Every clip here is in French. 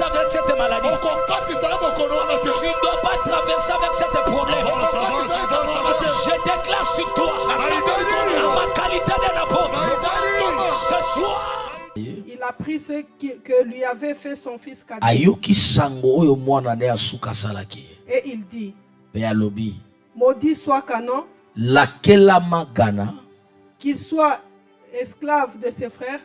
avec cette maladie. Tu ne dois pas traverser avec cette problème. Je déclare sur toi, en ma qualité d'apôtre, ce soir. Il a pris ce que lui avait fait son fils cadet. Et il dit, maudit soit Canaan, qu'il soit esclave de ses frères.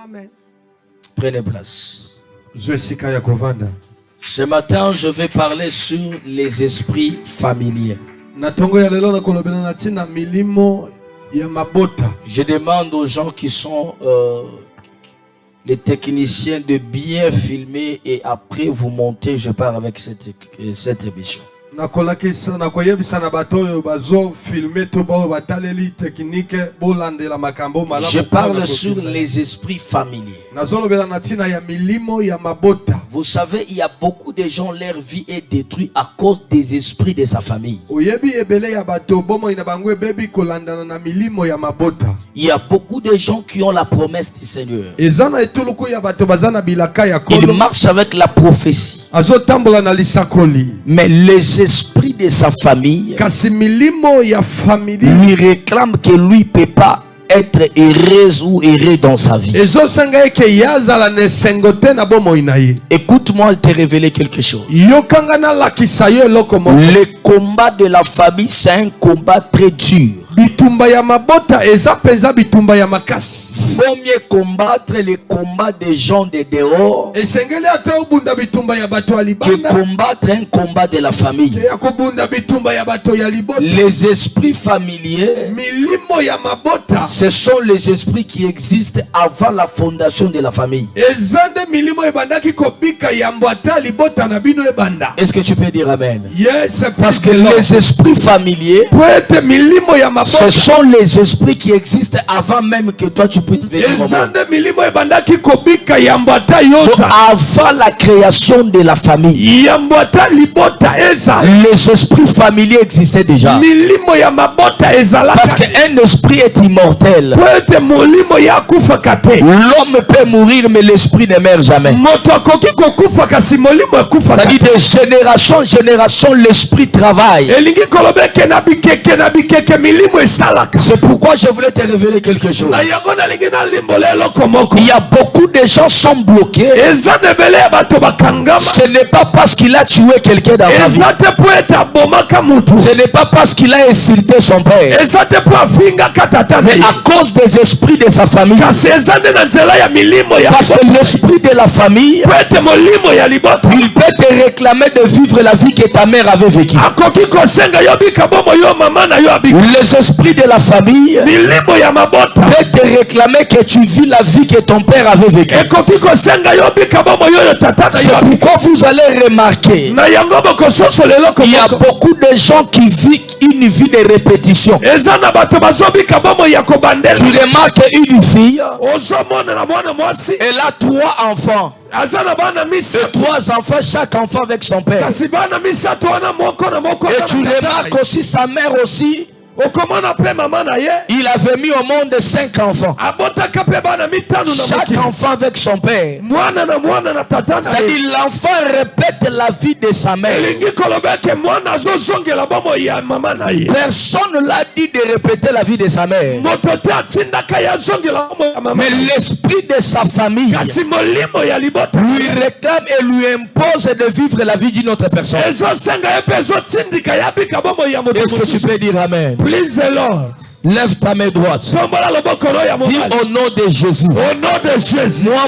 Amen. Prenez place. Ce matin, je vais parler sur les esprits familiers. Je demande aux gens qui sont les techniciens de bien filmer et après vous montez, je pars avec cette émission. Je parle sur les esprits familiers. Vous savez, il y a beaucoup de gens, leur vie est détruite à cause des esprits de sa famille. Il y a beaucoup de gens qui ont la promesse du Seigneur. Ils marchent avec la prophétie. Mais les esprits de sa famille lui réclament que lui ne peut pas être heureux ou heureux dans sa vie. Écoute-moi, je te révéler quelque chose. Le combat de la famille, c'est un combat très dur. Faut mieux combattre les combats des gens de dehors que combattre un combat de la famille. Les esprits familiers, ce sont les esprits qui existent avant la fondation de la famille. Est-ce que tu peux dire amen? Parce que les esprits familiers, ce sont les esprits qui existent avant même que toi tu puisses venir au monde. Avant la création de la famille, les esprits familiers existaient déjà. Parce qu'un esprit est immortel. L'homme peut mourir mais l'esprit ne meurt jamais. Ça dit de génération en génération l'esprit travaille. C'est pourquoi je voulais te révéler quelque chose. Il y a beaucoup de gens qui sont bloqués. Ce n'est pas parce qu'il a tué quelqu'un dans sa vie. Ce n'est pas parce qu'il a insulté son père. Mais à cause des esprits de sa famille. Parce que l'esprit de la famille, il peut te réclamer de vivre la vie que ta mère avait vécue. Les esprits de la famille peut te réclamer que tu vis la vie que ton père avait vécue. C'est pourquoi vous allez remarquer il y a beaucoup de gens qui vivent une vie de répétition. Tu remarques une fille, elle a 3 enfants. Et 3 enfants, chaque enfant avec son père. Et tu remarques aussi sa mère aussi. Il avait mis au monde 5 enfants. Chaque enfant avec son père. C'est-à-dire l'enfant répète la vie de sa mère. Personne ne l'a dit de répéter la vie de sa mère. Mais l'esprit de sa famille lui réclame et lui impose de vivre la vie d'une autre personne. Est-ce que tu peux dire amen? Please the Lord. Lève ta main droite. Dis au nom de Jésus. Moi,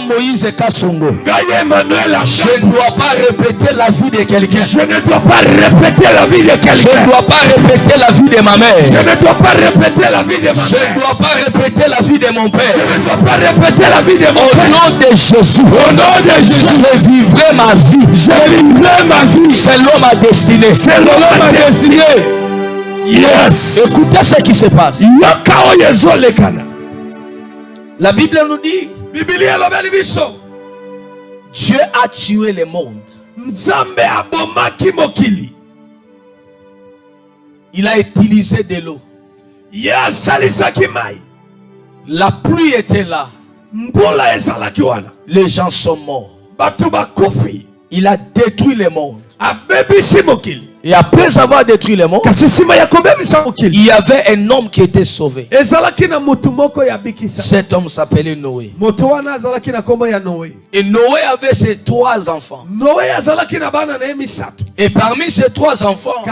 Moïse Kassongo, je ne dois pas répéter la vie de quelqu'un. Je ne dois pas répéter la vie de quelqu'un. Je ne dois pas répéter la vie de ma mère. Je ne dois pas répéter la vie de ma mère. Je ne dois pas répéter la vie de mon père. Je ne dois pas répéter la vie de mon père. Au nom de Jésus. Au nom de Jésus. Je vivrai ma vie. Je vivrai ma vie. Selon ma destinée. Selon ma destinée. Yes. Écoutez ce qui se passe. La Bible nous dit Dieu a tué le monde. Il a utilisé de l'eau. La pluie était là. Les gens sont morts. Il a détruit le monde. Et après avoir détruit le monde, il y avait un homme qui était sauvé. Cet homme s'appelait Noé. Et Noé avait ses 3 enfants. Et parmi ces 3 enfants,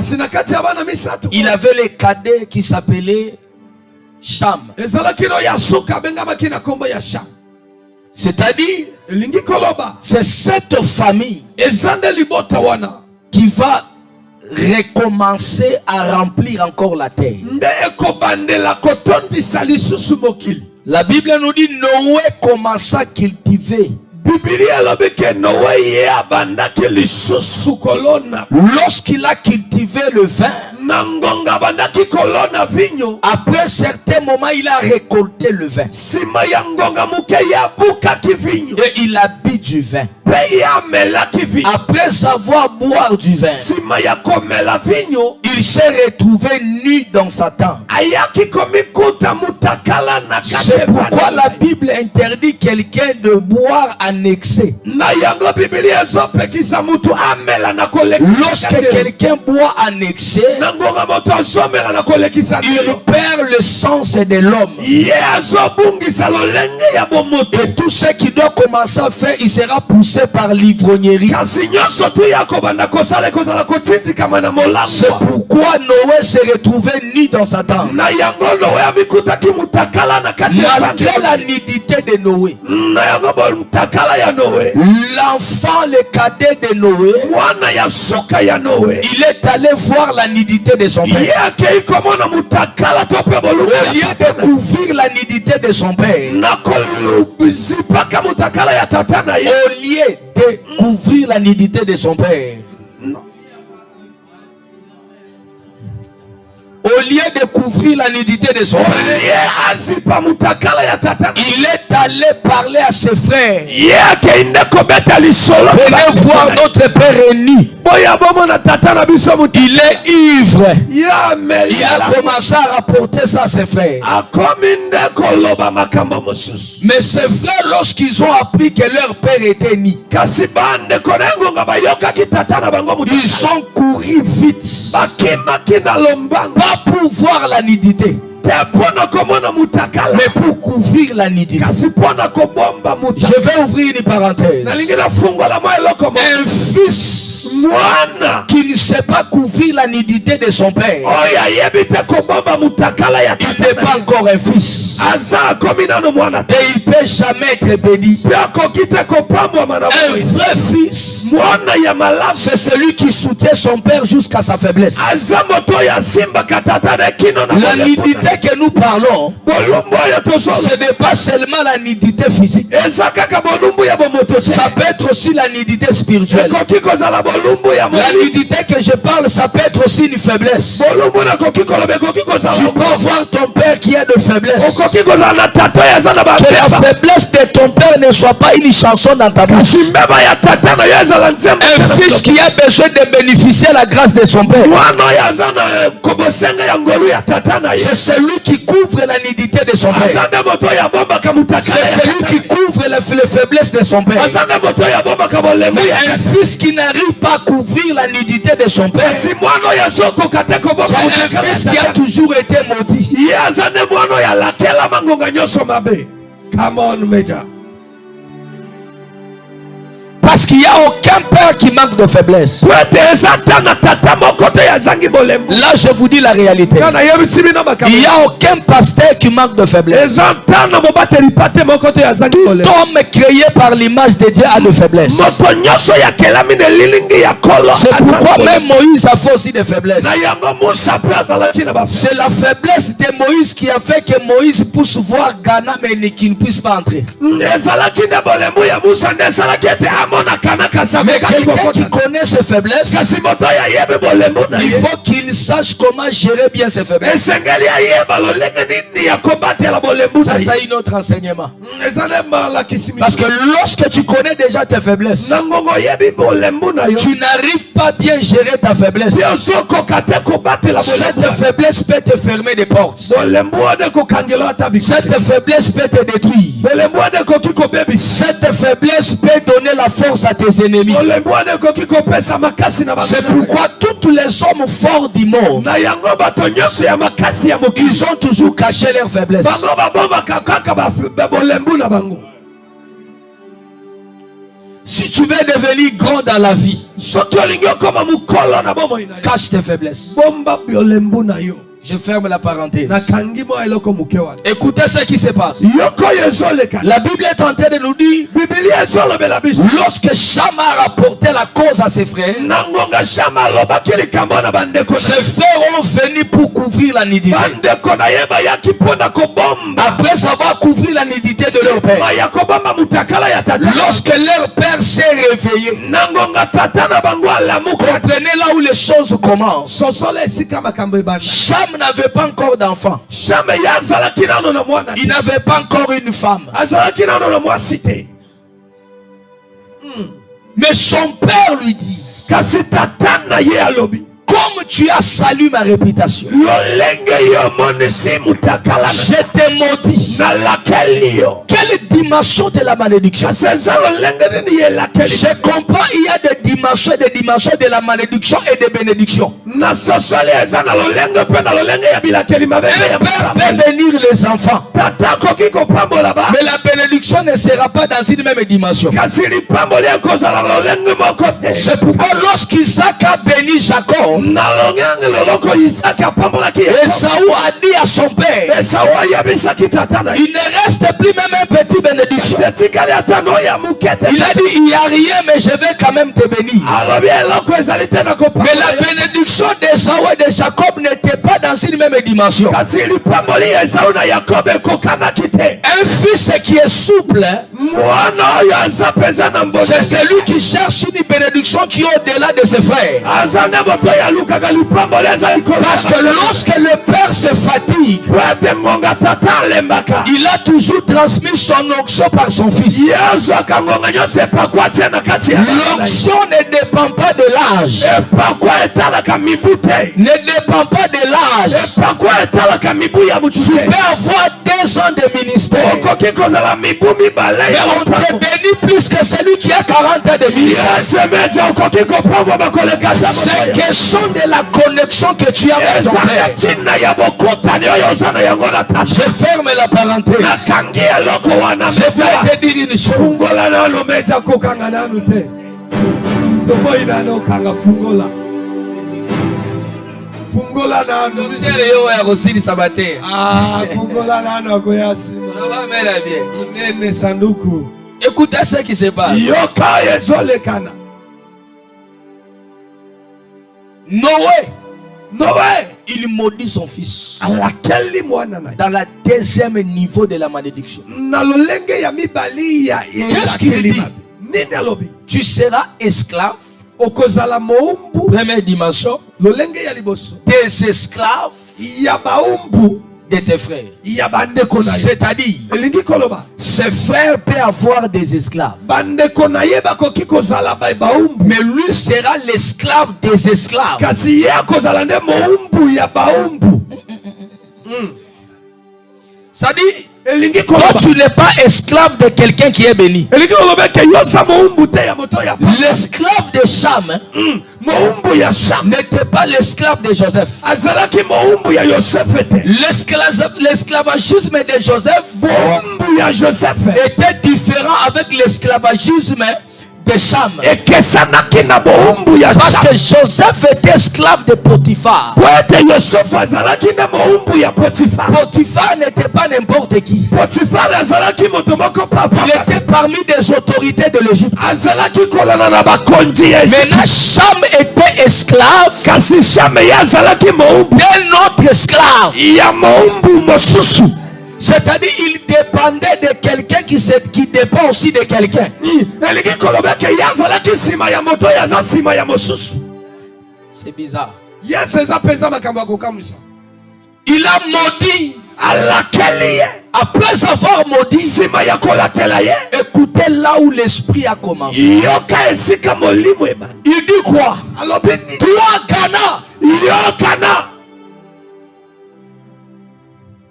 il avait les cadets qui s'appelaient Cham. C'est-à-dire, c'est cette famille qui va recommencer à remplir encore la terre. La Bible nous dit Noé commença à cultiver. Lorsqu'il a cultivé le vin, après certains moments, il a récolté le vin. Et il a bu du vin. Après avoir boire du vin, il s'est retrouvé nu dans sa tente. C'est pourquoi la Bible interdit quelqu'un de boire en excès. Lorsque quelqu'un boit en excès, il perd le sens de l'homme. Et tout ce qu'il doit commencer à faire, il sera poussé par l'ivrognerie. C'est pourquoi Noé s'est retrouvé nu dans sa tente. Malgré la nudité de Noé, l'enfant, le cadet de Noé, il est allé voir la nudité de son père. Au lieu de couvrir la nudité de son père, au lieu de couvrir la nudité de son père, au lieu de couvrir la nudité de son père, il est allé parler à ses frères. Venez voir notre père est nu. Il est ivre. Il a commencé à rapporter ça à ses frères. Mais ses frères, lorsqu'ils ont appris que leur père était nu, ils ont couru vite. Pas pour voir la nudité, mais pour couvrir la nudité. Je vais ouvrir une parenthèse. Un fils qui ne sait pas couvrir la nudité de son père, il n'est pas encore un fils. Et il ne peut jamais être béni. Un vrai fils, c'est celui qui soutient son père jusqu'à sa faiblesse. La nudité que nous parlons, ce n'est pas seulement la nudité physique. Ça peut être aussi la nudité spirituelle. La nudité que je parle, ça peut être aussi une faiblesse. Tu peux voir ton père qui a de faiblesse. Que la faiblesse de ton père ne soit pas une chanson dans ta bouche. Un fils qui a besoin de bénéficier de la grâce de son père, c'est celui qui couvre la nudité de son père. C'est celui qui couvre les faiblesses de son père. Mais un fils qui n'arrive pas à couvrir la nudité de son père, c'est un fils qui a toujours été maudit. Come on, Major. Parce qu'il n'y a aucun père qui manque de faiblesse. Là, je vous dis la réalité. Il n'y a aucun pasteur qui manque de faiblesse. Tout homme créé par l'image de Dieu a de faiblesse. C'est pourquoi même Moïse a fait aussi des faiblesses. C'est la faiblesse de Moïse qui a fait que Moïse puisse voir Ghana mais qui ne puisse pas entrer. Mais quelqu'un qui connaît ses faiblesses, il faut qu'il sache comment gérer bien ses faiblesses. Ça, c'est un autre enseignement. Parce que lorsque tu connais déjà tes faiblesses, tu n'arrives pas bien gérer ta faiblesse. Cette faiblesse peut te fermer des portes. Cette faiblesse peut te détruire. Cette faiblesse peut donner la force à tes ennemis. C'est pourquoi tous les hommes forts du monde, ils ont toujours caché leurs faiblesses. Si tu veux devenir grand dans la vie, cache tes faiblesses. Je ferme la parenthèse. Écoutez ce qui se passe. La Bible est en train de nous dire, lorsque Cham a rapporté la cause à ses frères, ses frères ont venu pour couvrir la nudité. Après avoir couvert la nudité de leur père, lorsque leur père s'est réveillé, comprenez là où les choses commencent. Cham n'avait pas encore d'enfant. Il n'avait pas encore une femme. Mais son père lui dit, comme tu as salué ma réputation, je t'ai maudit. Quelle dimension de la malédiction? Je comprends, il y a des dimensions de la malédiction et des bénédictions. Un père peut bénir les enfants, mais la bénédiction ne sera pas dans une même dimension. C'est pourquoi lorsqu'Isaac a béni Jacob, Esaü a dit à son père, il ne reste plus même un petit bénédiction. Il a dit, il n'y a rien, mais je vais quand même te bénir. Mais la bénédiction d'Esaü et de Jacob n'était pas dans une même dimension. Un fils qui est souple, c'est celui qui cherche une bénédiction qui est au-delà de ses frères. Parce que lorsque le père se fatigue, il a toujours transmis son onction par son fils. L'onction ne dépend pas de l'âge. Ne dépend pas de l'âge. Tu peux avoir 2 ans de ministère, mais on te bénit plus que celui qui a 40 ans de ministère. C'est question de la connexion que tu as avec ton père. Je ferme la parenthèse. Je vais te dire une chose. Écoutez ce qui se passe. Noé, il maudit son fils dans la 2e niveau de la malédiction. Qu'est-ce qu'il dit? Tu seras esclave. Première dimension. Des esclaves de tes frères. C'est-à-dire, ses frères peuvent avoir des esclaves, mais lui sera l'esclave des esclaves. C'est-à-dire, toi tu n'es pas esclave de quelqu'un qui est béni. L'esclave de Cham n'était pas l'esclave de Joseph. L'esclavagisme de Joseph était différent avec l'esclavagisme de Cham. Parce que Joseph était esclave de Potiphar. Potiphar n'était pas n'importe qui. Il était parmi des autorités de l'Égypte. Maintenant Cham était esclave d'un autre esclave. C'est-à-dire, il dépendait de quelqu'un qui dépend aussi de quelqu'un. C'est bizarre. Il a maudit après avoir maudit. Écoutez là où l'esprit a commencé. Il dit quoi? Toi, Cana.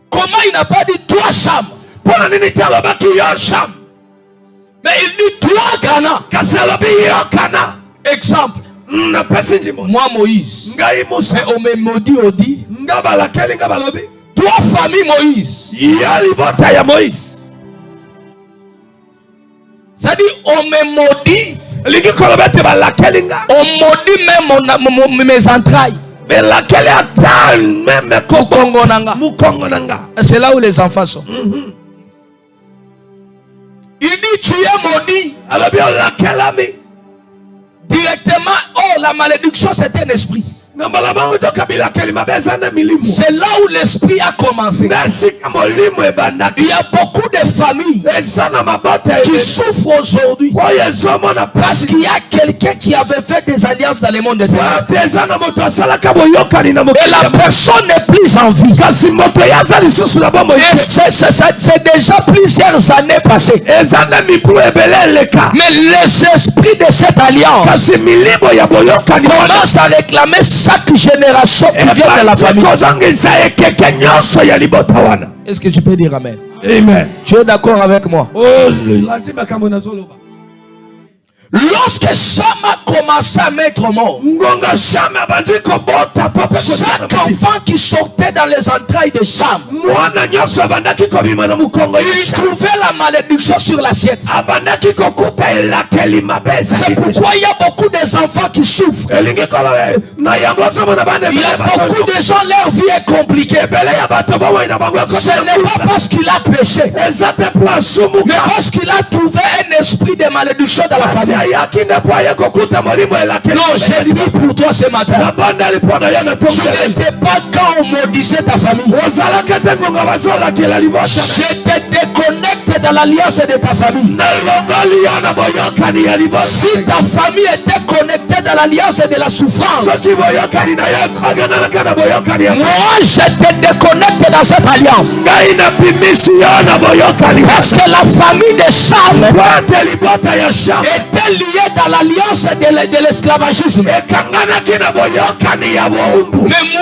Comment il n'a pas dit toi, Cham? Mais il dit toi, Cana. Exemple. Moi, Moïse. Mais on me maudit, on dit. Toi, famille Moïse. C'est-à-dire, on me maudit. On maudit même mes entrailles. C'est là où les enfants sont. Il dit tu es maudit. Directement, la malédiction c'est un esprit. C'est là où l'esprit a commencé. Il y a beaucoup de familles qui souffrent aujourd'hui parce qu'il y a quelqu'un qui avait fait des alliances dans le monde de Dieu. Et la personne n'est plus en vie. Et c'est déjà plusieurs années passées. Mais les esprits de cette alliance commencent à réclamer chaque génération qui vient de la famille. Est-ce que tu peux dire amen? Amen. Tu es d'accord avec moi? Lorsque Cham a commencé à mettre mort, chaque enfant qui sortait dans les entrailles de Cham, il trouvait la malédiction sur l'assiette. C'est pourquoi il y a beaucoup d'enfants qui souffrent. Il y a beaucoup de gens, leur vie est compliquée. Ce n'est pas parce qu'il a péché, mais parce qu'il a trouvé un esprit de malédiction dans la famille. Non, j'ai dit pour toi ce matin. Tu n'étais pas quand on maudissait ta famille. Je te déconnecte dans l'alliance de ta famille. Si ta famille était connectée dans l'alliance de la souffrance, moi je te déconnecte dans cette alliance. Parce que la famille de Cham était liée dans l'alliance de l'esclavagisme. Mais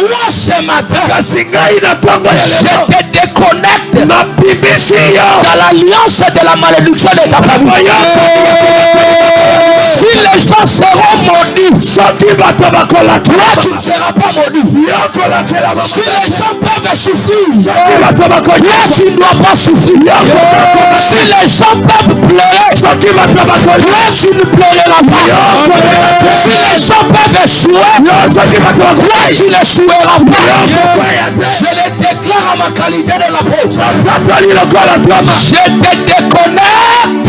moi ce matin, je te déconnecte dans l'alliance de la malédiction de ta famille. Si les gens seront maudits, toi tu ne seras pas maudit. Si les gens peuvent souffrir, toi tu ne dois pas souffrir. Si les gens peuvent pleurer, toi tu ne pleureras pas. Si les gens peuvent échouer, toi tu n'échoueras pas. Je le déclare en ma qualité de l'apôtre. Je te déconnecte.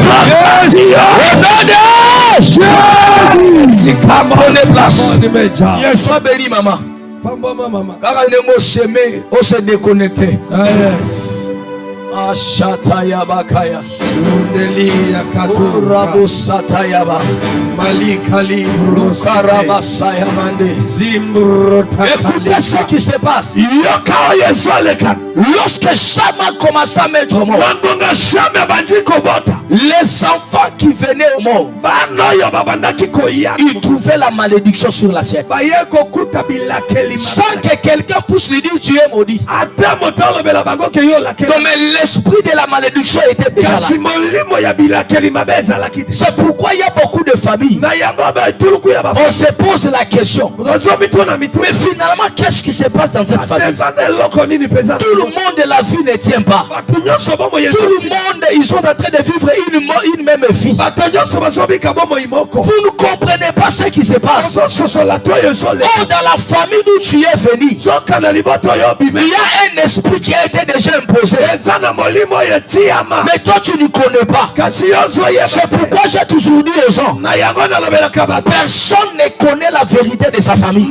Prenez place. Sois béni, maman. Car un mot semé, on s'est déconnecté. Ashataya bakaya. Rabu satayaba. Malikali Karabasaya mande. Écoutez ce qui se passe. Lorsque Cham a commencé à mettre au monde, les enfants qui venaient au monde, ils trouvaient la malédiction sur l'assiette. Sans que quelqu'un puisse lui dire tu es maudit. Non, mais l'esprit de la malédiction était déjà là. C'est pourquoi il y a beaucoup de familles. On se pose la question. Mais finalement, qu'est-ce qui se passe dans cette famille? Tout le monde de la vie ne tient pas. Tout le monde, ils sont en train de vivre une même vie. Vous ne comprenez pas ce qui se passe. Or, dans la famille d'où tu es venu, il y a un esprit qui a été déjà imposé. Mais toi tu ne connais pas. C'est pourquoi j'ai toujours dit aux gens, personne ne connaît la vérité de sa famille.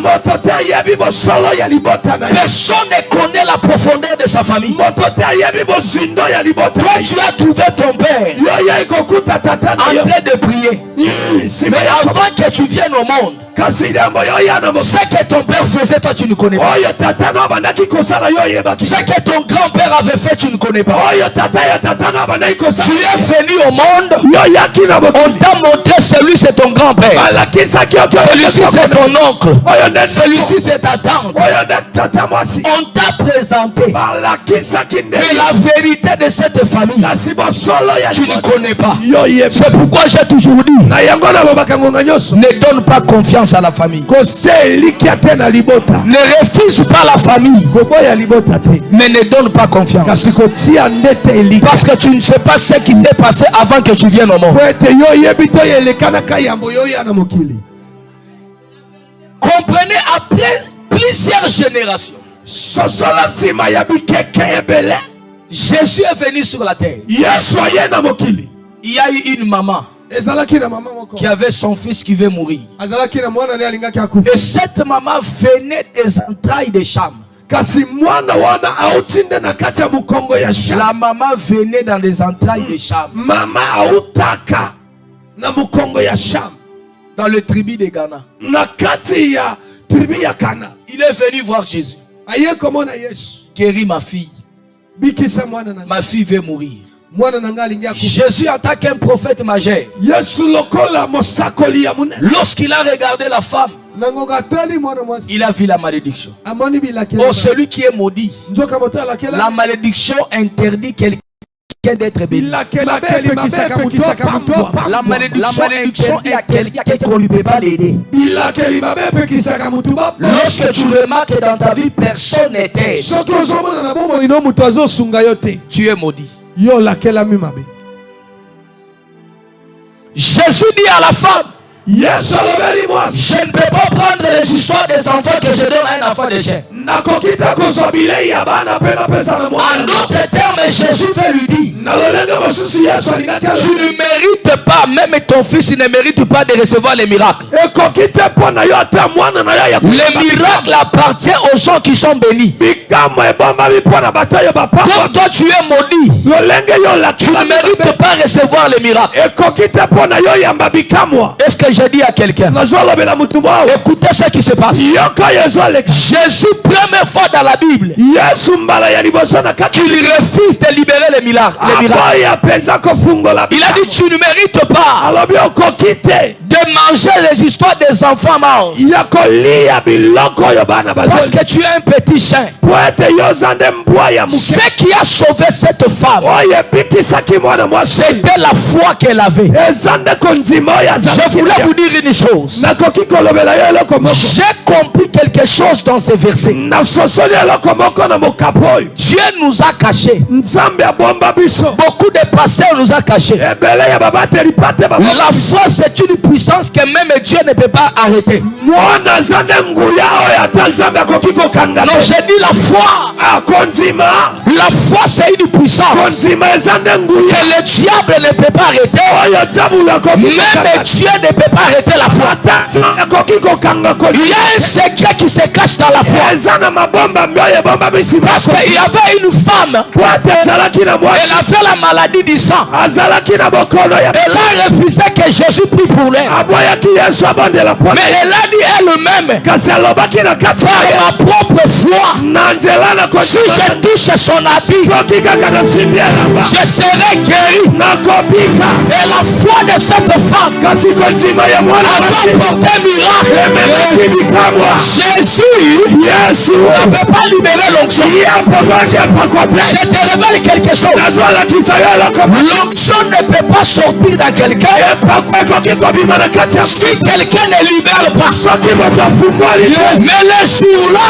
Personne ne connaît la profondeur de sa famille. Toi tu as trouvé ton père en train de prier. Mais avant que tu viennes au monde, ce que ton père faisait, toi tu ne connais pas. Ce que ton grand-père avait fait, tu ne connais pas. Tu es venu au monde, on t'a montré celui c'est ton grand-père, celui-ci c'est ton oncle, celui-ci c'est ta tante. On t'a présenté. Mais la vérité de cette famille, tu ne connais pas. C'est pourquoi j'ai toujours dit, ne donne pas confiance à la famille. Ne refuse pas la famille, mais ne donne pas confiance, parce que tu ne sais pas ce qui s'est passé avant que tu viennes au monde. Comprenez, après plusieurs générations, Jésus est venu sur la terre. Il y a eu une maman qui avait son fils qui veut mourir. Et cette maman venait des entrailles de Cham. La maman venait dans les entrailles de Cham, dans le tribu de Ghana. Il est venu voir Jésus. Guéris ma fille. Ma fille veut mourir. Jésus, en tant qu'un prophète majeur, lorsqu'il a regardé la femme, il a vu la malédiction. Oh, celui qui est maudit, la malédiction interdit quelqu'un d'être béni. La malédiction est à quelqu'un qu'on ne peut pas l'aider. Lorsque tu remarques que dans ta vie personne n'est t'aide, tu es maudit. Jésus dit à la femme, je ne peux pas prendre les histoires des enfants que je donne à un enfant de chair. En d'autres termes, Jésus fait lui dire, tu ne mérites pas, même ton fils ne mérite pas de recevoir les miracles. Les miracles appartiennent aux gens qui sont bénis. Comme toi tu es maudit, tu ne mérites pas recevoir les miracles. Est-ce que j'ai dit à quelqu'un? Écoutez ce qui se passe. Jésus, première fois dans la Bible, qu'il refuse de libérer les miracles. Il a dit, tu ne mérites pas de manger les histoires des enfants morts, parce que tu es un petit chien. Ce qui a sauvé cette femme, c'était la foi qu'elle avait. Je voulais vous dire une chose. J'ai compris quelque chose dans ces versets. Dieu nous a cachés. Beaucoup de pasteurs nous a cachés. La foi, c'est une puissance que même Dieu ne peut pas arrêter. Non, j'ai dit la foi. La foi, c'est une puissance que le diable ne peut pas arrêter. Même Dieu ne peut pas arrêter la foi. Il y a un secret qui se cache dans la foi. Parce qu'il y avait une femme, elle avait la maladie du sang. Elle a refusé que Jésus prie pour elle. Mais elle a dit elle-même, par ma propre foi, si je touche son habit, je serai guéri. Et la foi de cette femme a apporté un miracle. Jésus n'avait pas libéré l'onction. Je te révèle quelque chose. L'onction ne peut pas sortir dans quelqu'un si quelqu'un ne libère pas. Mais le jour-là,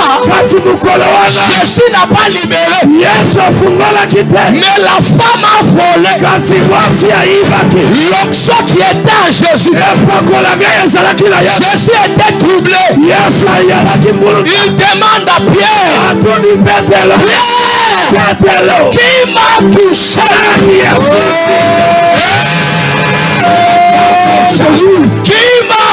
Jésus n'a pas libéré, mais la femme a volé l'onction qui était en Jésus. Jésus était troublé. Il demande à Pierre, Pierre, qui m'a touché. Qui m'a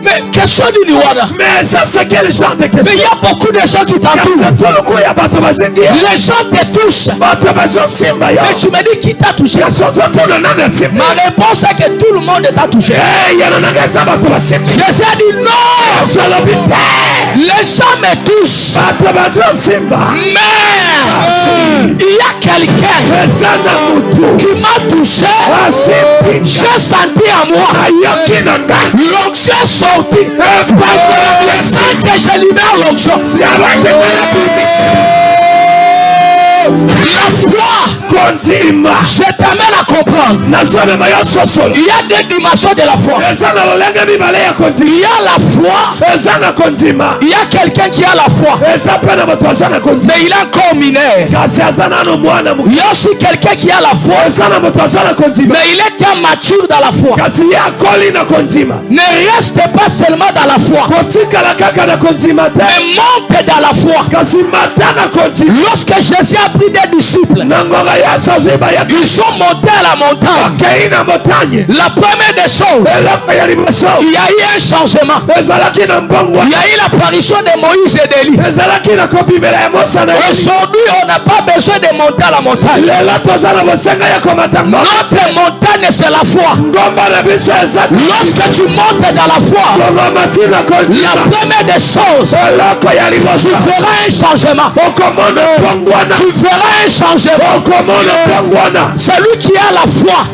mais question du Niwada. Mais ça c'est quel genre de question? Mais il y a beaucoup de gens qui t'entourent. Les gens te touchent. Mais tu me dis qui t'a touché? Ma réponse est que tout le monde t'a touché. Jésus a dit non. Les gens me touchent. Mais il y a quelqu'un qui m'a touché. J'ai senti à moi l'onction sorti. Sans que je libère l'onction. La foi continue. Je t'amène à comprendre. Il y a des dimensions de la foi. Il y a la foi. Il y a quelqu'un qui a la foi, mais il est encore mineur. Il y a aussi quelqu'un qui a la foi, mais il est déjà mature dans la foi. Ne reste pas seulement dans la foi, mais monte dans la foi. Lorsque Jésus a pris des disciples, ils ont monté à la montagne. La première des choses, il y a eu un changement. Il y a eu l'apparition de Moïse et d'Élie. Aujourd'hui, on n'a pas besoin de monter à la montagne. Notre montagne, c'est la foi. Lorsque tu montes dans la foi, la première des choses, tu feras un changement. Tu feras un changement. Celui qui a la foi,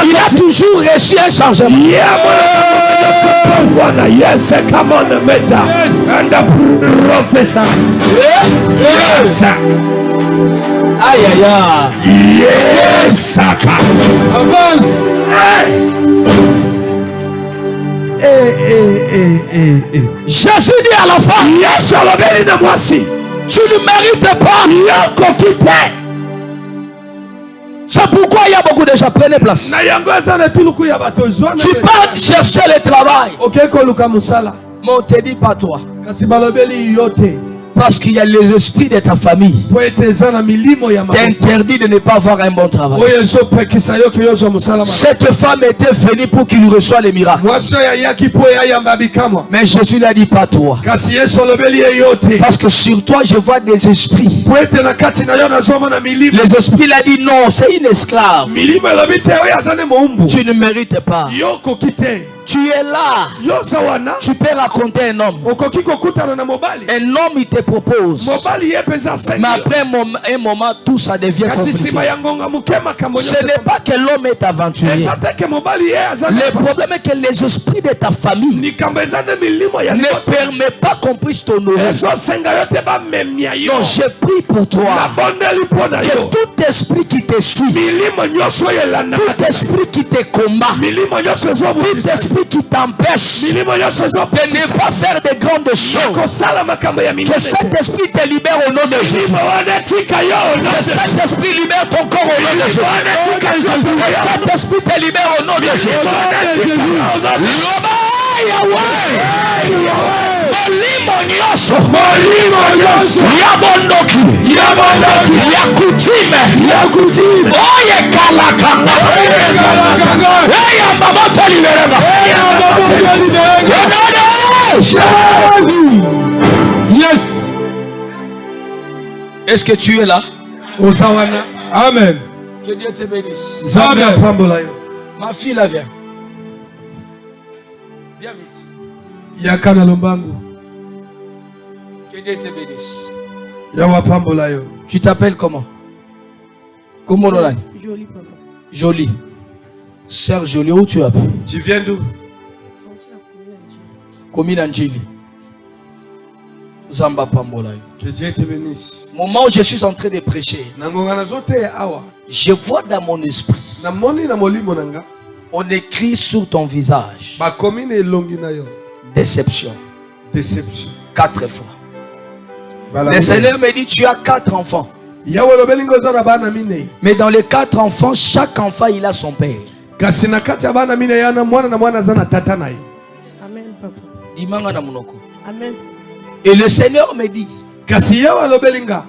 il a toujours reçu un changement. Yes, come on, Meta. And the professor. Yes. Aïe, aïe, aïe. Yes, Saka. Avance. Jésus dit à la femme, yes, tu ne mérites pas. C'est pourquoi il y a beaucoup de gens. Prenez place. Tu pars chercher le travail. Mais on ne te dit pas toi. Parce qu'il y a les esprits de ta famille t'interdit de ne pas avoir un bon travail. Cette femme était venue pour qu'il reçoive les miracles. Mais Jésus n'a dit pas toi. Parce que sur toi je vois des esprits. Les esprits l'ont dit non, c'est une esclave. Tu ne mérites pas. Tu es là. Tu peux raconter un homme. Un homme il te propose. Mais après un moment tout ça devient compliqué. Ce n'est pas que l'homme est aventurier. Le problème est que les esprits de ta famille ne permettent pas qu'on puisse t'honorer. Non, je prie pour toi que tout esprit qui te suit, tout esprit qui te combat, tout esprit qui t'empêche de ne pas faire de grandes choses, que cet esprit te libère au nom de Jésus. Que cet esprit libère ton corps au nom de Jésus. Que cet esprit te libère au nom de Jésus. Yes. Est-ce que tu es là? Amen. Que Dieu te bénisse. Ma fille là, viens. Viens vite. Que Dieu te bénisse. Tu t'appelles comment? Comment on l'a dit? Jolie, papa. Jolie. Sœur Jolie, où tu habites? Tu viens d'où? Commune Angeli. Zamba Pambola. Que Dieu te bénisse. Au moment où je suis en train de prêcher, je vois dans mon esprit, on écrit sur ton visage déception. Déception. 4 fois. Le Seigneur me dit tu as 4 enfants. Mais dans les 4 enfants, chaque enfant il a son père. Amen, papa. Dimanga na munoko. Amen. Et le Seigneur me dit, kasi yawa lobelinga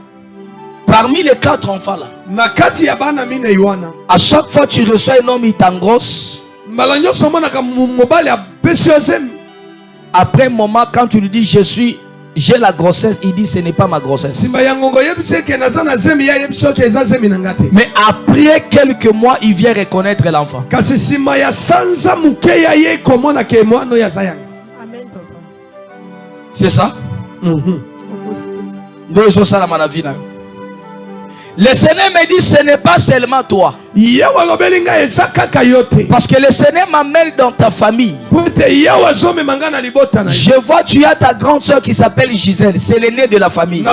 parmi les 4 enfants là, na kati ya bana mine iwana à chaque fois tu reçois un homme, il t'engrosse. mbala nyonso omonaka mobali apesi ozemi. Après un moment, quand tu lui dis j'ai la grossesse, il dit ce n'est pas ma grossesse. Simba ya ngongo yebisi eke naza na zemi ya yebisi oke eza zemi na nga te. Mais après quelques mois, il vient reconnaître l'enfant. Kasi sima ya sanza muke ya ye komona ke mwana oyo aza yanga. Amen, papa. C'est ça? Le Seigneur me dit ce n'est pas seulement toi. Parce que le Seigneur m'amène dans ta famille. Je vois tu as ta grande soeur qui s'appelle Gisèle. C'est l'aîné de la famille.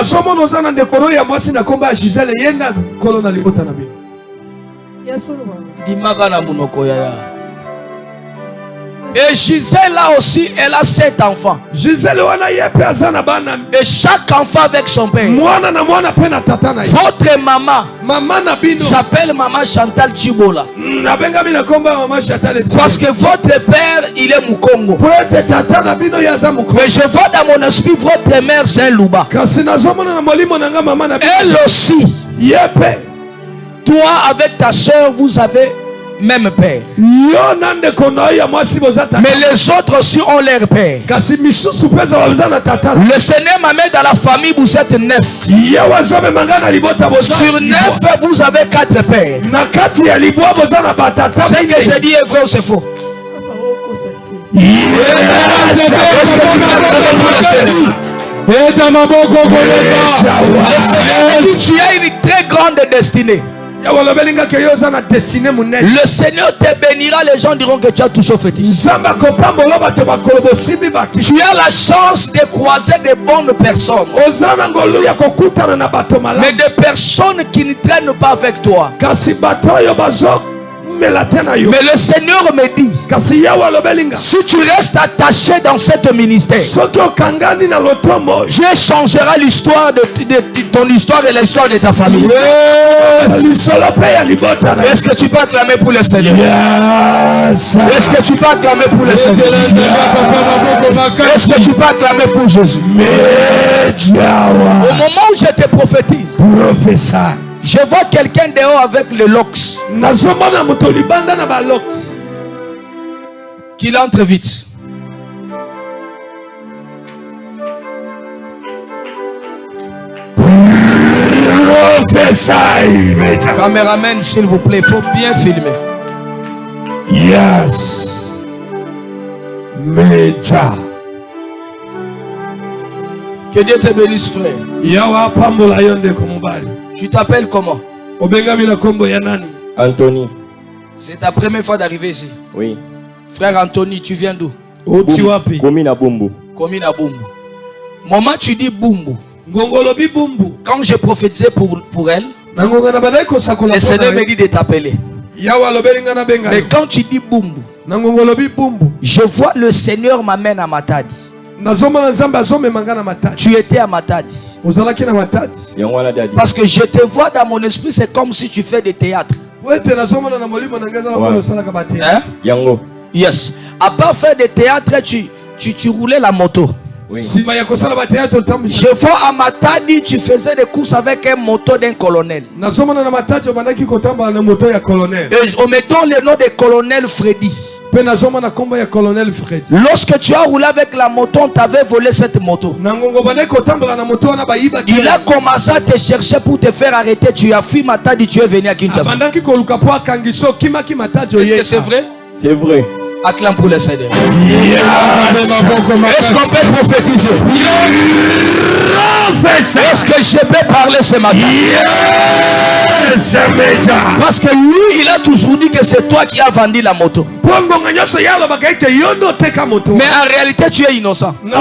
Et Gisèle là aussi, elle a 7 enfants. Et chaque enfant avec son père. Votre maman s'appelle maman Chantal Chibola. Parce que votre père, il est Mukongo. Mais je vois dans mon esprit, votre mère, c'est un Louba. Elle aussi. Toi avec ta soeur, vous avez même père. Mais les autres aussi ont leur père. Le Seigneur m'a mis dans la famille, vous êtes 9. Sur 9, vous avez 4 pères. Ce que j'ai dit est vrai ou c'est faux? Le Seigneur m'a dit tu as une très grande destinée. Le Seigneur te bénira, les gens diront que tu as touché au fétiche. Tu as la chance de croiser de bonnes personnes. Mais des personnes qui ne traînent pas avec toi. Mais le Seigneur me dit, si tu restes attaché dans cette ministère, Dieu changera l'histoire de ton histoire et l'histoire de ta famille. Est-ce que tu peux acclamer pour le Seigneur? Est-ce que tu peux acclamer pour le Seigneur? Est-ce que tu peux acclamer pour Jésus? Au moment où je te prophétise, je vois quelqu'un dehors avec le lox. Qu'il entre vite. Caméraman, s'il vous plaît, il faut bien filmer. Yes. Meja. Que Dieu te bénisse, frère. Tu t'appelles comment? Anthony. C'est ta première fois d'arriver ici? Oui. Frère Anthony, tu viens d'où? Komina Bumbu. Komina Bumbu. Moment tu dis Bumbu. Quand j'ai prophétisé pour elle, le Seigneur me dit de t'appeler. Mais quand tu dis Bumbu, je vois le Seigneur m'amène à Matadi. Tu étais à Matadi. Parce que je te vois dans mon esprit, c'est comme si tu fais des théâtres. Hein? Yango. Yes. À part faire des théâtres, tu roulais la moto. Oui. Je vois à Matadi, tu faisais des courses avec un moto d'un colonel. Et on mettant le nom de colonel Freddy. Lorsque tu as roulé avec la moto, on t'avait volé cette moto. Il a commencé à te chercher pour te faire arrêter. Tu as fui Matadi, tu es venu à Kinshasa. Est-ce que c'est vrai? C'est vrai. Acclame pour le Seigneur. Est-ce qu'on peut prophétiser? Est-ce que je peux parler ce matin? Parce que lui, il a toujours dit que c'est toi qui as vendu la moto. Mais en réalité, tu es innocent. Il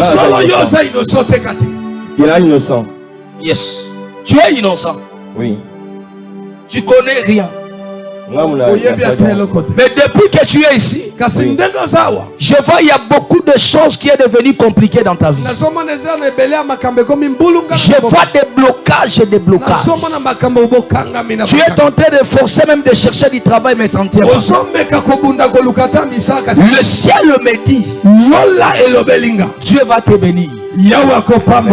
est innocent. Yes. Tu es innocent. Oui. Tu connais rien. Mais depuis que tu es ici, Je vois il y a beaucoup de choses qui est devenu compliquées dans ta vie. Je vois des blocages et des blocages. Tu es tenté de forcer même de chercher du travail mais sentir pas. Le ciel me dit Dieu va te bénir.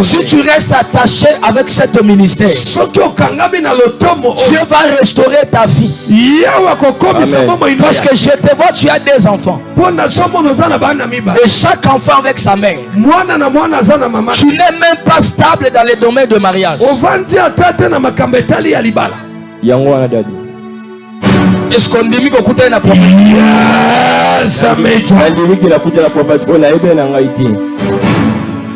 Si tu restes attaché avec cette ministère, Dieu va restaurer ta vie. Amen. Parce que je te vois, tu as des enfants. Et chaque enfant avec sa mère. Tu n'es même pas stable dans les domaines de mariage. Est-ce qu'on dit que tu as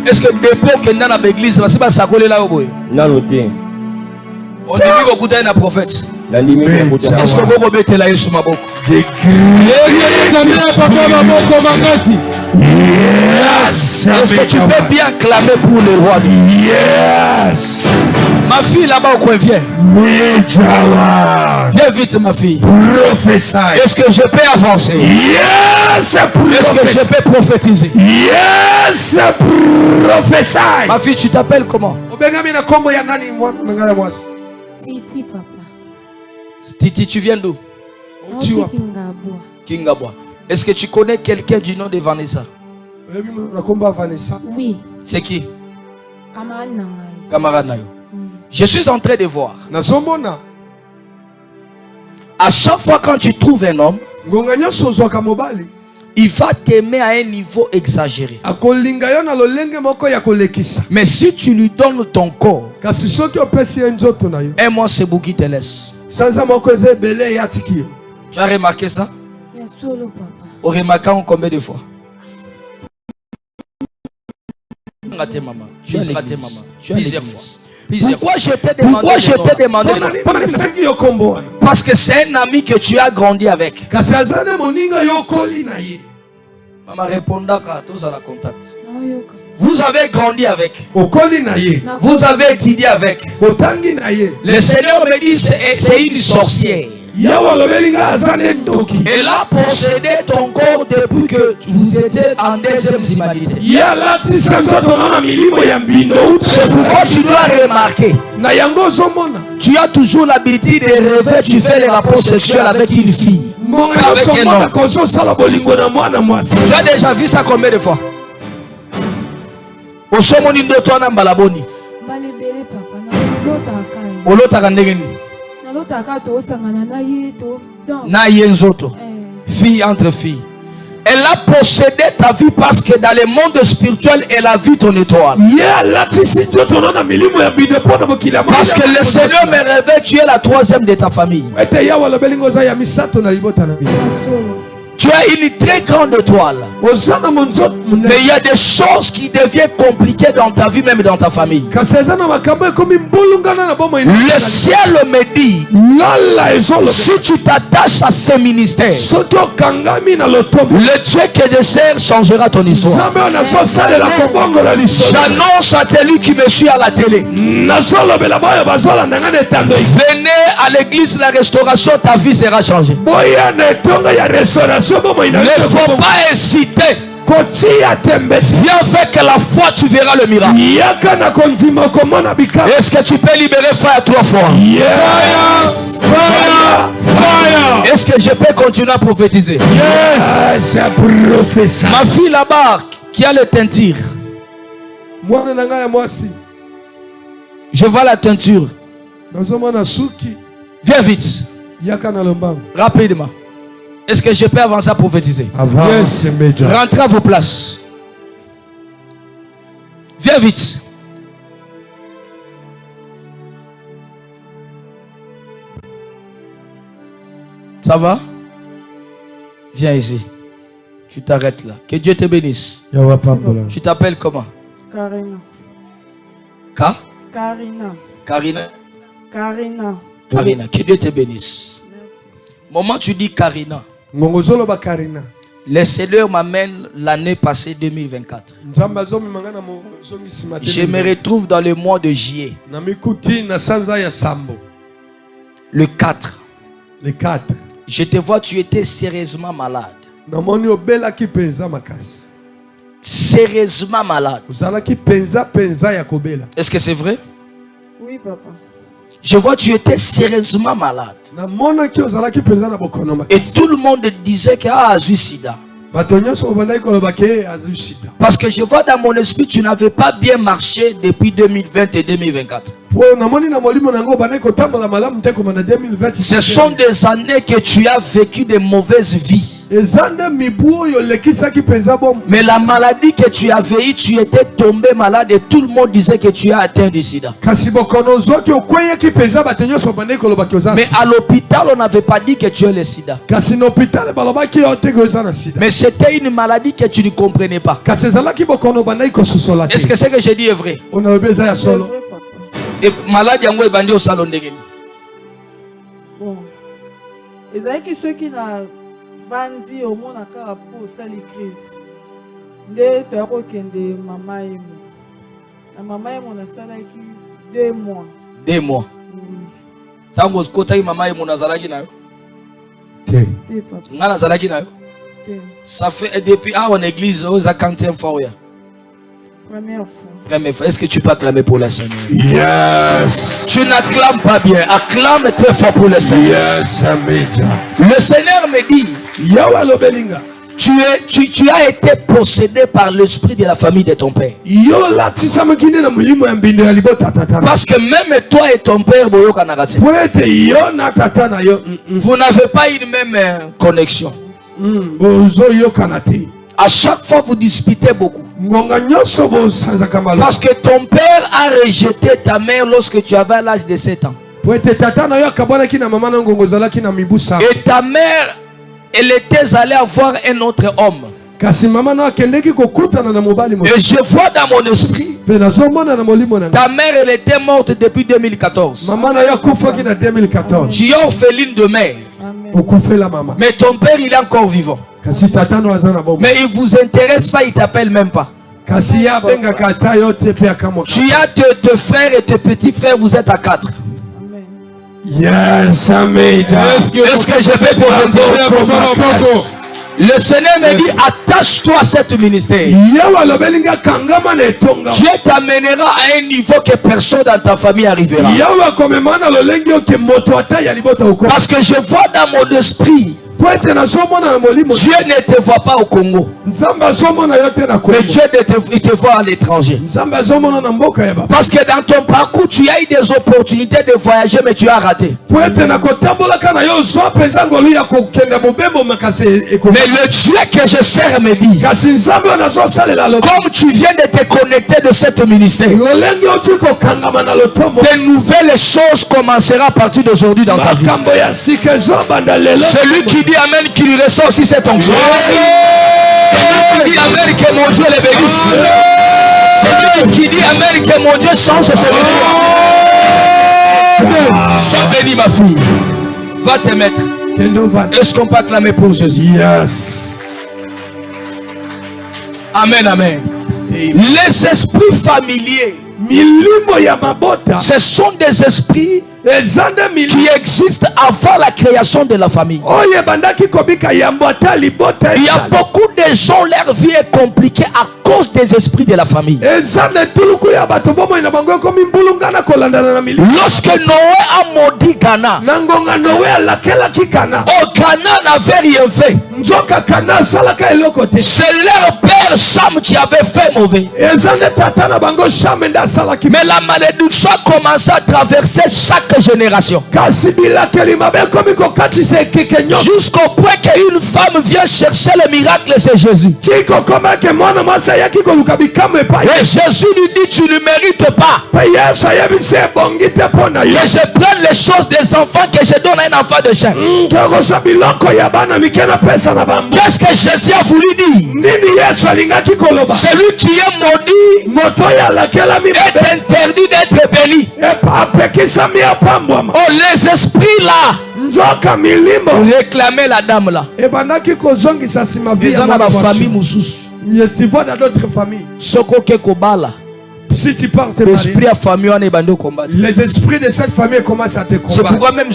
est-ce que depuis que nous sommes dans l'église, c'est pas ça qu'on est là au bout? Non, on dit que tu es un prophète. Est-ce que vous pouvez mettre là sur ma bouche? Est-ce que tu peux bien clamer pour le roi? Yes. Ma fille là-bas au coin, viens. Viens vite ma fille. Est-ce que je peux avancer? Yes. Est-ce que je peux prophétiser? Yes. Ma fille, tu t'appelles comment? Titi, papa. Titi, tu viens d'où? Kingabwa. Est-ce que tu connais quelqu'un du nom de Vanessa? Oui. C'est qui? Camarade. Camarade Nayo. Je suis en train de voir. À chaque fois quand tu trouves un homme, il va t'aimer à un niveau exagéré. Mais si tu lui donnes ton corps, un mois c'est vous qui te laisse. Tu as remarqué ça? On remarque combien de fois? Raté maman. Tu as raté maman. Plusieurs fois. Pourquoi je t'ai demandé? Parce que c'est un ami que tu as grandi avec. Maman répondra à tous à la contact. Vous avez grandi avec. Vous avez étudié avec. Le Seigneur me dit c'est une sorcière. Elle a possédé ton corps depuis que vous étiez en deuxième humanité. C'est pourquoi tu dois remarquer. Tu as toujours l'habitude de rêver, tu fais les rapports sexuels avec une fille. Avec un homme. Tu as déjà vu ça combien de fois? Au sommet de toi, on balaboni. Fille entre filles. Elle a possédé ta vie parce que dans le monde spirituel, elle a vu ton étoile. Parce que le Seigneur me révèle, tu es la troisième de ta famille. Tu as une très grande étoile. Mais il y a des choses qui deviennent compliquées dans ta vie, même dans ta famille. Le ciel me dit, si tu t'attaches à ce ministère, le Dieu que je sers changera ton histoire. J'annonce à celui qui me suit à la télé. Venez à l'église, la restauration, ta vie sera changée. Ne faut pas hésiter. Viens avec la foi, tu verras le miracle. Est-ce que tu peux libérer fire 3 fois? Yes. Fire. Fire. Est-ce que je peux continuer à prophétiser? Yes. Ma fille là-bas qui a le teinture. Je vois la teinture. Viens vite. Rapidement. Est-ce que je peux avancer à prophétiser? Yes. Rentrez à vos places. Viens vite. Ça va? Viens ici. Tu t'arrêtes là. Que Dieu te bénisse. Tu t'appelles comment? Karina. Karina. Karina. Karina. Karina. Que Dieu te bénisse. Merci. Moment tu dis Karina. Le Seigneur m'amène l'année passée 2024. Je me retrouve dans le mois de juillet. Le 4. Je te vois, tu étais sérieusement malade. Sérieusement malade. Est-ce que c'est vrai? Oui, papa. Je vois que tu étais sérieusement malade. Et tout le monde disait que sida. Parce que je vois dans mon esprit, tu n'avais pas bien marché depuis 2020 et 2024. Ce sont des années que tu as vécu de mauvaises vies. Mais la maladie que tu avais eue, tu étais tombé malade et tout le monde disait que tu as atteint du sida. Mais à l'hôpital, on n'avait pas dit que tu es le sida. Mais c'était une maladie que tu ne comprenais pas. Est-ce que ce que j'ai dit est vrai? Et malade yango est bandé au salon de Guinée. Bon. Et ça qui ceux qui n'a vendu au monde à pour ça les crises. Des taureaux qui ont maman et moi. La maman et mon asala qui 2 mois. 2 mois. Tango skota maman et mon asala qui na yo. Ngana asala qui na yo. Ça fait depuis en église aux 40e fois. Première fois. Première fois. Est-ce que tu peux acclamer pour le Seigneur? Yes. Tu n'acclames pas bien. Acclame très fort pour le Seigneur. Yes, Amen. Le Seigneur me dit, tu as été possédé par l'esprit de la famille de ton père. Parce que même toi et ton père, vous n'avez pas une même connexion. À chaque fois, vous disputez beaucoup. Parce que ton père a rejeté ta mère lorsque tu avais l'âge de 7 ans. Et ta mère, elle était allée avoir un autre homme. Et je vois dans mon esprit, ta mère, elle était morte depuis 2014. Tu es orpheline de mère. Mais ton père, il est encore vivant. Mais il ne vous intéresse pas, il ne t'appelle même pas. Tu as tes frères et tes petits frères, vous êtes à 4. Yes, Amen. Est-ce que je peux poser le Seigneur me dit, attache-toi à cette ministère. Dieu t'amènera à un niveau que personne dans ta famille arrivera. Parce que je vois dans mon esprit, Dieu ne te voit pas au Congo. Mais Dieu il te voit à l'étranger. Parce que dans ton parcours, tu as eu des opportunités de voyager, mais tu as raté. Mais le Dieu que je sers me dit, comme tu viens de te connecter de cette ministère, de nouvelles choses commenceront à partir d'aujourd'hui dans ta vie. Celui qui dit Amen, qui lui ressort aussi cette onction. Celui qui dit Amen, que mon Dieu le bénisse. Celui qui dit Amen, que mon Dieu change ses mesures. Sois béni, ma fille. Va te mettre. Est-ce qu'on peut acclamer pour Jésus? Yes. Amen, amen. Les esprits familiers, ce sont des esprits qui existent avant la création de la famille. Il y a beaucoup de gens, leur vie est compliquée à cause des esprits de la famille. Lorsque Noé a maudit Ghana, Ghana n'avait rien fait. C'est leur père Sam qui avait fait mauvais. Mais la malédiction a commencé à traverser chaque génération. Jusqu'au point qu'une femme vient chercher le miracle, c'est Jésus. Et Jésus lui dit, tu ne mérites pas que je prenne les choses des enfants, que je donne à un enfant de chair. Qu'est-ce que Jésus a voulu dire? Celui qui est maudit est interdit d'être béni. Oh, les esprits là réclamaient la dame là. Ils ont ma famille moussus. Soko ke kobala. Si tu pars te marier, les esprits de cette famille commencent à te combattre. C'est pourquoi même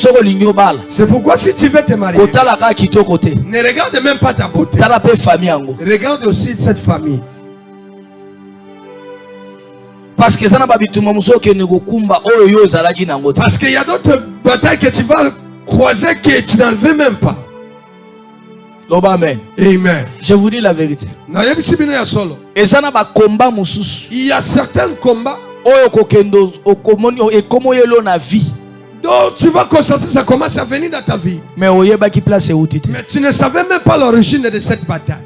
c'est pourquoi si tu veux te marier, ne regarde même pas ta beauté. Regarde aussi cette famille. Parce que parce qu'il y a d'autres batailles que tu vas croiser que tu n'en veux même pas. Amen. Amen. Je vous dis la vérité. Il y a certains combats donc tu vas constater ça commence à venir dans ta vie. Mais tu ne savais même pas l'origine de cette bataille.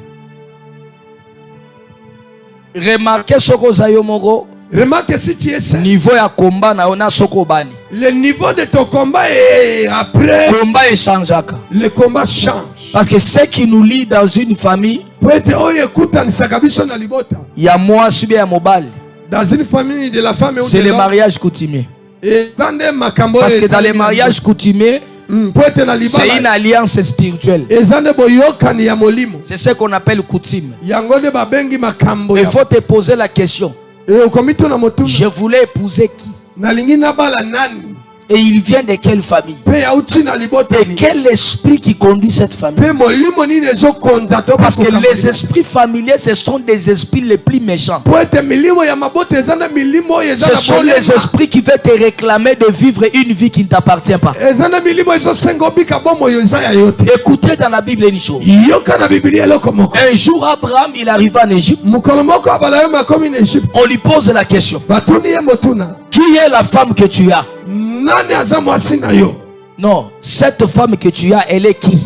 Remarque si tu es seul. Niveau ya combat na ona sokobani. Le niveau de ton combat est après. Combat change. Le combat change. Parce que ce qui nous lie dans une famille. Il y a moi subé à mobile. Dans une famille de la femme. C'est le mariage coutumier. Parce que dans les mariages coutumiers, c'est une alliance spirituelle. C'est ce qu'on appelle coutume. Il faut te poser la question. Je voulais épouser qui? Et il vient de quelle famille? Et quel esprit qui conduit cette famille? Parce que les esprits familiers, ce sont des esprits les plus méchants. Ce sont les esprits qui veulent te réclamer de vivre une vie qui ne t'appartient pas. Écoutez dans la Bible une chose. Un jour Abraham, il arriva en Égypte. On lui pose la question. Qui est la femme que tu as? Non, cette femme que tu as, elle est qui?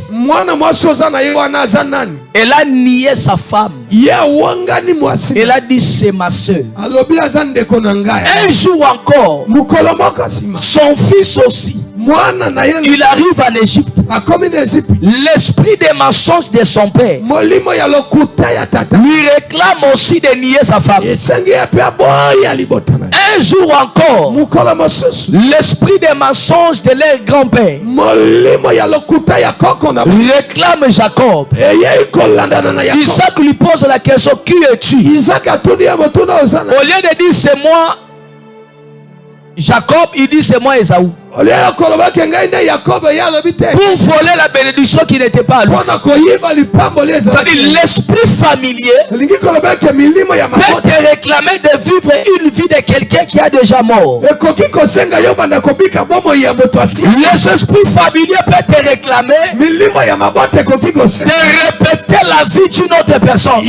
Elle a nié sa femme. Elle a dit c'est ma soeur. Un jour encore, son fils aussi. Il arrive en Égypte. L'esprit des mensonges de son père lui réclame aussi de nier sa femme. Un jour encore, l'esprit des mensonges de leur grand-père réclame Jacob. Isaac lui pose la question, qui es-tu? Au lieu de dire c'est moi Jacob, il dit c'est moi Esaü. Pour voler la bénédiction qui n'était pas à lui. C'est-à-dire l'esprit familier peut te réclamer de vivre une vie de quelqu'un qui a déjà mort. Les esprits familiers peuvent te réclamer de répéter la vie d'une autre personne.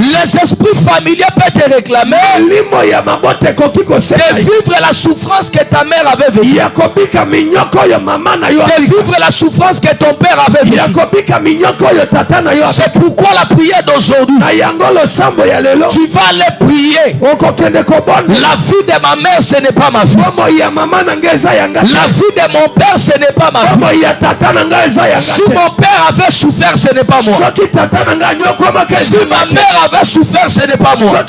Les esprits familiers peuvent te réclamer de vivre la souffrance que ta mère avait vécue. De vivre la souffrance que ton père avait vécue. C'est pourquoi la prière d'aujourd'hui, tu vas aller prier. La vie de ma mère, ce n'est pas ma vie. La vie de mon père, ce n'est pas ma vie. Si mon père avait souffert, ce n'est pas moi. Si ma mère avait souffert, ce n'est pas moi.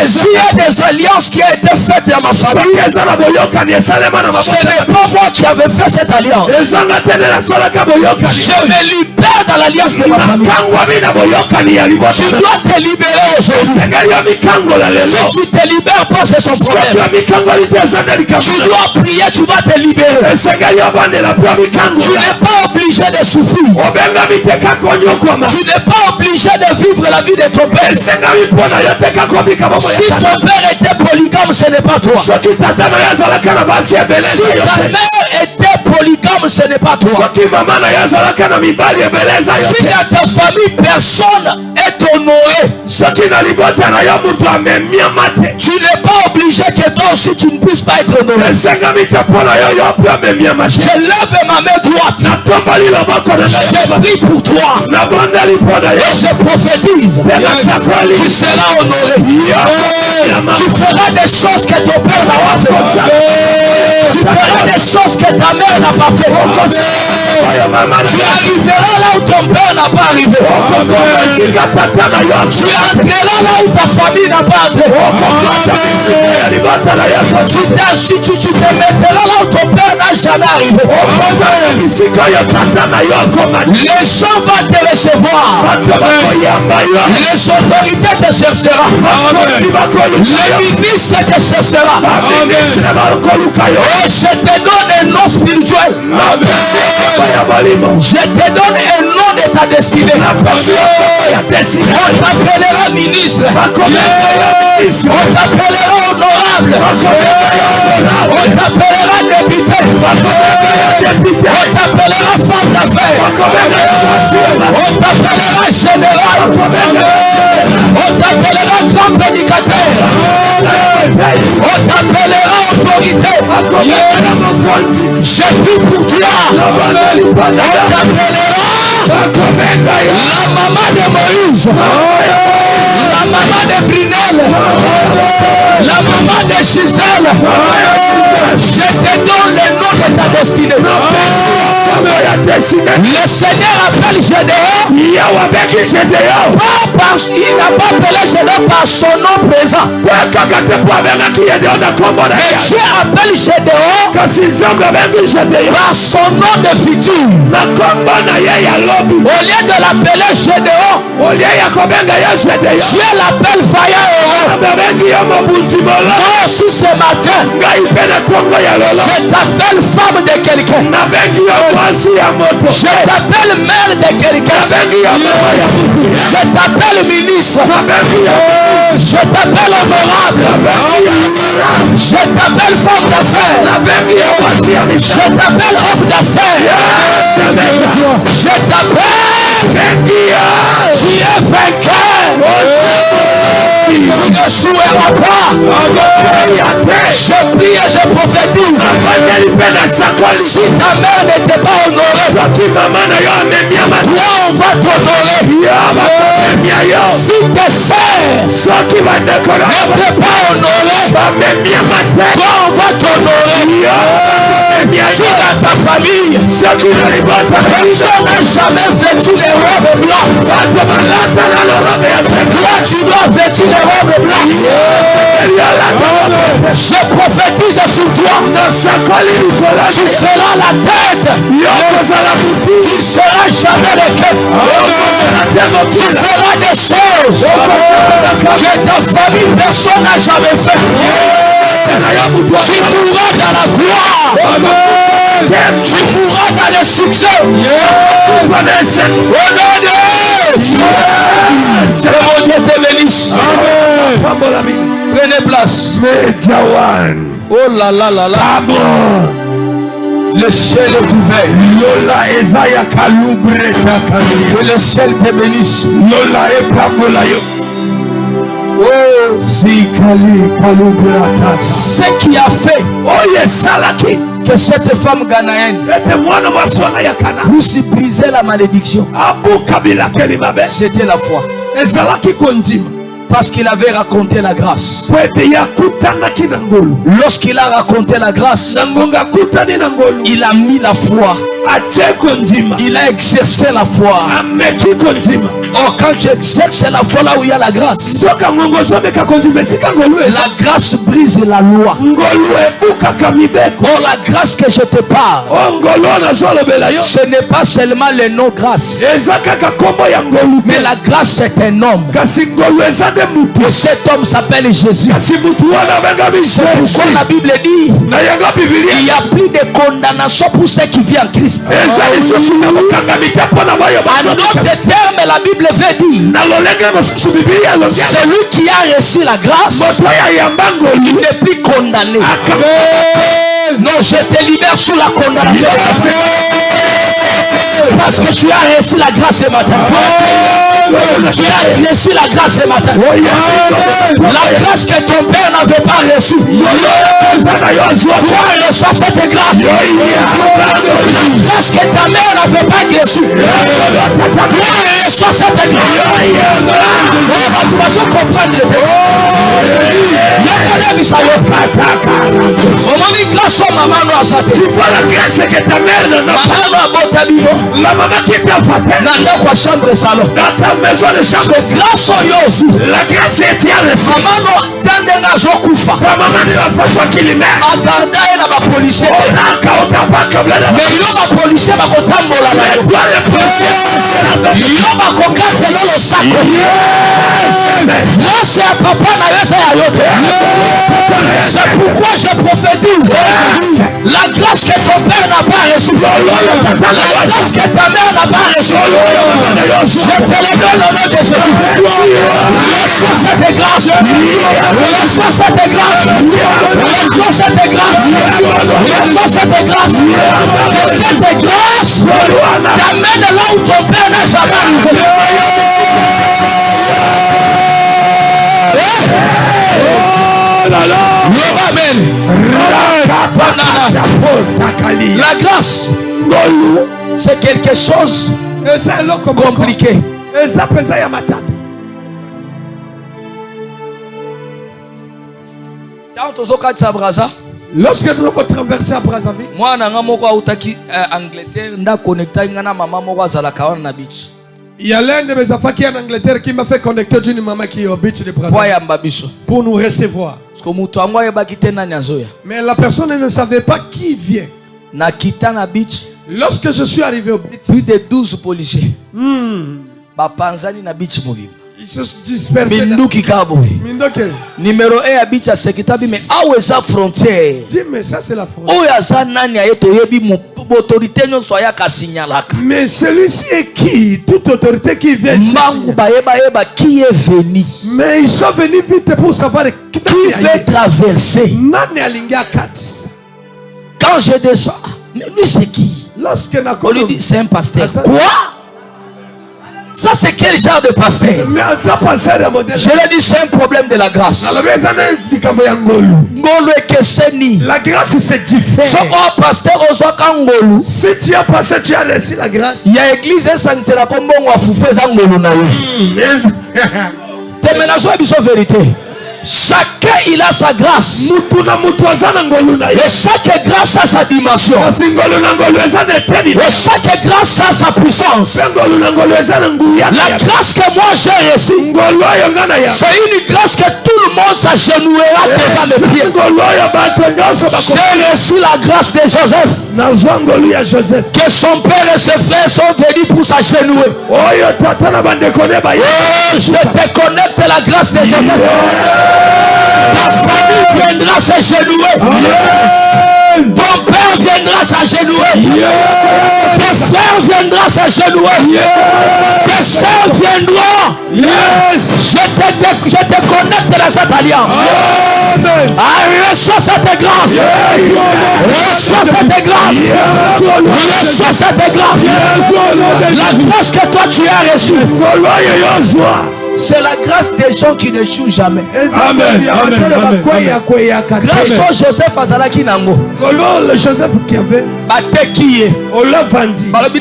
S'il y a des alliances qui ont été faites dans ma famille, ce n'est pas moi qui avais fait cette alliance. Je me libère dans l'alliance de ma famille. Tu dois te libérer aujourd'hui. Si tu te libères pas, c'est ton problème. Tu dois prier, tu vas te libérer. Tu n'es pas obligé de souffrir. Tu n'es pas obligé de vivre la vie de ton père. Si ton père était polygame, ce n'est pas toi. Si ta mère était polygame, ce n'est pas toi. Si dans ta famille personne est honoré, tu n'es pas obligé que toi aussi tu ne puisses pas être honoré. Je lève ma main droite. Je prie pour toi. Et je prophétise. Tu seras honoré. Tu feras des choses que ton père n'a pas fait. Tu Tu feras des choses que ta mère n'a pas fait. Tu arriveras là où ton père n'a pas arrivé. Tu entreras là où ta famille n'a pas entré. Tu te mettras là où ton père n'a jamais arrivé. Les gens vont te recevoir. Les autorités te chercheront. Les ministres te chercheront. Oh, je te donne un nom spirituel. Je te donne un nom de ta destinée. On t'appellera ministre. On t'appellera honorable. On t'appellera député. On t'appellera femme d'affaires. On t'appellera général. On t'appellera grand prédicateur. On t'appellera autorité. J'ai pris pour toi. On t'appellera la maman de Moïse, la maman de Brinel, la maman de Gisèle. Je te donne le nom de ta destinée. Le Seigneur appelle Gédéon. Il n'a pas appelé Gédéon par son nom présent. Mais Dieu appelle Gédéon par son nom de futur. Au lieu de l'appeler Gédéon, Dieu l'appelle Vaillant Héros. Moi aussi ce matin, je t'appelle femme de quelqu'un. Je t'appelle mère de quelqu'un. Je t'appelle ministre. Je t'appelle honorable. Je t'appelle femme d'affaires. Je t'appelle homme d'affaires. Je t'appelle. Tu es vainqueur. Tu ne joueras pas. Je prie et je prophétise. Si ta mère n'était pas honorée, toi on va t'honorer. Si tes sœurs n'étaient pas honorées, toi on va t'honorer. Si dans ta famille, personne n'a jamais vêtu les robes blancs, toi tu dois vêtir les robes blancs. Je prophétise sur toi. Tu seras la tête. Tu ne seras jamais le cœur. Tu feras des choses que ta famille, personne n'a jamais fait. Tu mourras dans la gloire. Tu mourras dans le succès. Au nom de Dieu. Mon Dieu te bénisse. Prenez place. Oh là là là là. Le ciel est ouvert. Que le ciel te bénisse. Ce qui a fait que cette femme ghanéenne puisse briser la malédiction, c'était la foi. Parce qu'il avait raconté la grâce. Lorsqu'il a raconté la grâce, il a mis la foi. Il a exercé la foi. Oh, quand tu exerces la foi là où il y a la grâce, la grâce brise la loi. Oh, la grâce que je te parle, ce n'est pas seulement le nom grâce, mais la grâce c'est un homme. Et cet homme s'appelle Jésus. C'est pourquoi la Bible dit il n'y a plus de condamnation pour ceux qui vivent en Christ. En d'autres termes, la Bible veut dire celui qui a reçu la grâce, il n'est plus condamné. Non, je te libère sous la condamnation. Parce que tu as reçu la grâce ce matin. Tu as reçu la grâce ce matin. La grâce que ton père n'avait pas reçue. Toi reçois cette grâce. La grâce que ta mère n'avait pas reçue. Toi reçois cette grâce. Tu vas comprendre. Tu vois la grâce que ta mère n'a pas. La maman qui t'a fait dans ta maison de chambre. La grâce est ta maman de la façon qu'il est mère. C'est pourquoi je prophétise la grâce que ton père n'a pas reçue, la grâce que ta mère n'a pas reçue. Je te le donne au nom de Jésus. Reçois cette grâce. Reçois cette grâce. Reçois cette grâce. Reçois cette grâce. Que cette grâce t'amène là où ton père n'a jamais arrivé. Amen. La grâce, c'est quelque chose compliqué. Lorsque nous avons traversé à Brazzaville, moi Angleterre, il y a l'un de mes enfants qui est en Angleterre qui m'a fait connecter d'une maman qui est au beach de Brazzaville pour nous recevoir. Mais la personne ne savait pas qui vient. Lorsque je suis arrivé au beach, plus de 12 policiers. Ils se dispersaient. Numéro 1 habite à Sekitabi, mais où est sa frontière? Dis, mais ça c'est la frontière. Mais celui-ci est qui? Toute autorité qui vient ici. Qui est venu? Mais ils sont venus vite pour savoir qui veut traverser. Quand je descends, lui c'est qui? On lui dit c'est un pasteur. Quoi? Ça c'est quel genre de pasteur? Je l'ai dit, c'est un problème de la grâce. La grâce c'est différent. Si tu as passé, tu as reçu la grâce. Il y a église ça ne sera pas bon à fouffer vérité. Chacun il a sa grâce. Et chaque grâce a sa dimension. Et chaque grâce a sa puissance. La grâce que moi j'ai reçue, c'est une grâce que tout le monde s'agenouillera devant mes pieds. J'ai reçu la grâce de Joseph. Que son père et ses frères sont venus pour s'agenouiller. Je te connecte la grâce de Joseph. Ta famille viendra s'agenouiller. Ton père viendra s'agenouiller. Tes frères viendront s'agenouiller. Tes sœurs viendront. Je te connecte dans cette alliance. Reçois cette grâce. Reçois cette grâce. Reçois cette grâce. La grâce que toi tu as reçue, c'est la grâce des gens qui ne jouent jamais. Amen. Grâce au Joseph Azalaki Nango. Le Joseph qui avait. On l'a vendu. On dit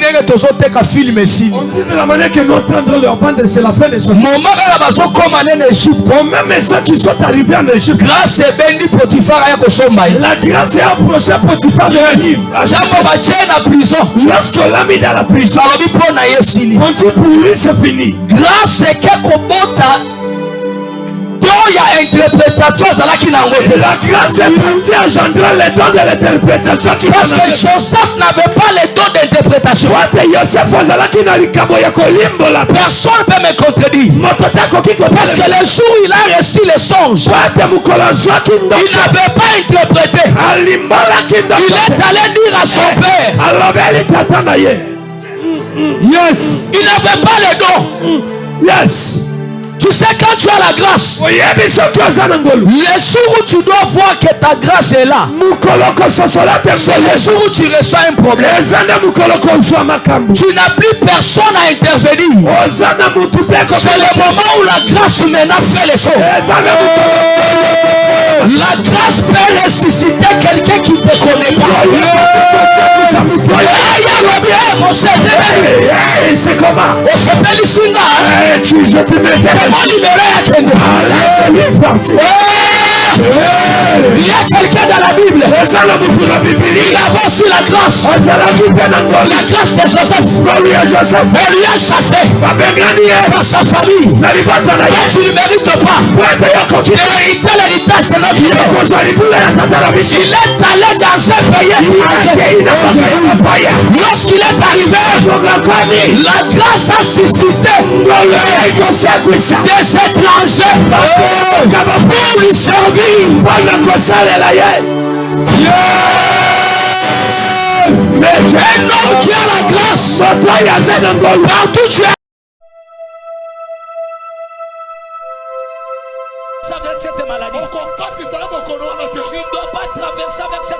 de la manière que nous sommes en train de leur vendre, c'est la fin de son vie. Pour même ceux qui sont arrivés en Égypte. Grâce est bénie Potiphar. La grâce est approchée Potiphar de la vie. Lorsqu'on l'a mis dans la prison, on dit pour lui c'est fini. Grâce est quelque la grâce est partie engendrer les dons de l'interprétation. Parce que Joseph n'avait pas les dons d'interprétation. Personne ne peut me contredire. Parce que le jour où il a reçu les songes, il n'avait pas interprété. Il est allé dire à son père. Yes. Il n'avait pas les dons. Yes. Tu sais, quand tu as la grâce, les jours où tu dois voir que ta grâce est là, c'est les jours où tu reçois un problème. Tu n'as plus personne à intervenir. C'est le moment où la grâce maintenant fait les choses. La grâce peut ressusciter quelqu'un qui ne te connaît pas. C'est comment? On libérer à Kenya. Il y a quelqu'un dans la Bible. Il a reçu la grâce. La grâce de Joseph. On lui a chassé par sa famille. Quand tu ne mérites pas d'hériter l'héritage de notre Dieu. Il est allé dans un pays. Lorsqu'il est arrivé, la grâce a suscité des étrangers pour lui servir. Mais un homme qui a la grâce, partout tu es. Avec cette maladie, tu ne dois pas traverser avec cette